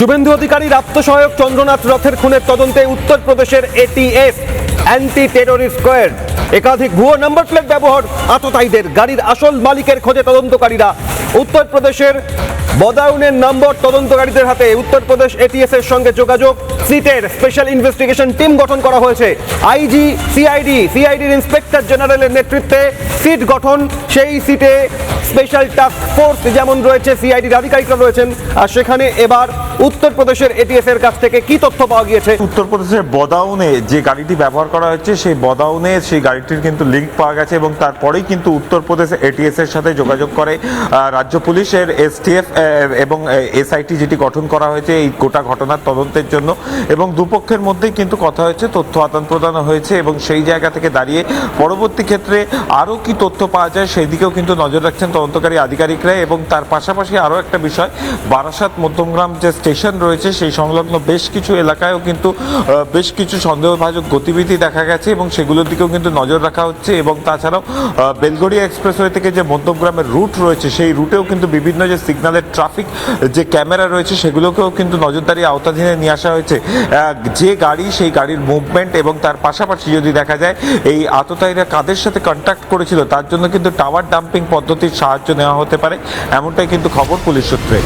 শুভেন্দু অধিকারীর আত্মসহায়ক চন্দ্রনাথ রথের খুনের তদন্তে উত্তরপ্রদেশের এটিএস অ্যান্টি টেরোরিস্ট স্কোয়াড একাধিক ভুয়ো নাম্বার প্লেট ব্যবহার আততায়ীদের গাড়ির আসল মালিকের খোঁজে তদন্তকারীরা। উত্তরপ্রদেশের বদাউনের নম্বর তদন্তকারীদের হাতে উত্তরপ্রদেশ এটিএস এর সঙ্গে যোগাযোগ। সিটের স্পেশাল ইনভেস্টিগেশন টিম গঠন করা হয়েছে। আইজি সিআইডির ইন্সপেক্টর জেনারেলের নেতৃত্বে সিট গঠন। সেই সিটে স্পেশাল টাস্ক ফোর্স যেমন রয়েছে, সিআইডির আধিকারিকরা রয়েছেন। আর সেখানে এবার উত্তরপ্রদেশের এটিএস এর কাছ থেকে কি তথ্য পাওয়া গিয়েছে? উত্তরপ্রদেশের বদাউনে যে গাড়িটি ব্যবহার করা হচ্ছে সেই বদাউনে সেই গাড়িটির কিন্তু লিঙ্ক পাওয়া গেছে এবং তারপরেই কিন্তু উত্তরপ্রদেশ এটিএস এর সাথে যোগাযোগ করে রাজ্য পুলিশের এসটিএফ এবং এসআইটি যেটি গঠন করা হয়েছে এই গোটা ঘটনার তদন্তের জন্য। এবং দুপক্ষের মধ্যেই কিন্তু কথা হয়েছে, তথ্য আদান প্রদান হয়েছে এবং সেই জায়গা থেকে দাঁড়িয়ে পরবর্তী ক্ষেত্রে আরও কি তথ্য পাওয়া যায় সেই দিকেও কিন্তু নজর রাখছেন তদন্তকারী আধিকারিকরা। এবং তার পাশাপাশি আরও একটা বিষয়, বারাসাত মধ্যমগ্রাম যে স্টেশন রয়েছে সেই সংলগ্ন বেশ কিছু এলাকায়ও কিন্তু বেশ কিছু সন্দেহভাজন গতিবিধি দেখা গেছে এবং সেগুলোর দিকেও কিন্তু নজর রাখা হচ্ছে। এবং তাছাড়াও বেলগড়িয়া এক্সপ্রেসওয়ে থেকে যে মধ্যমগ্রামের রুট রয়েছে সেই রুটেও কিন্তু বিভিন্ন যে সিগন্যালের ট্রাফিক যে ক্যামেরা রয়েছে সেগুলোকেও কিন্তু নজরদারি আওতাধীনে নিয়ে আসা হয়েছে। যে গাড়ি সেই গাড়ির মুভমেন্ট এবং তার পাশাপাশি যদি দেখা যায় এই আততায়ীরা কাদের সাথে কন্ট্যাক্ট করেছিল তার জন্য কিন্তু টাওয়ার ডাম্পিং পদ্ধতির সাহায্য নেওয়া হতে পারে, এমনটাই কিন্তু খবর পুলিশ সূত্রে।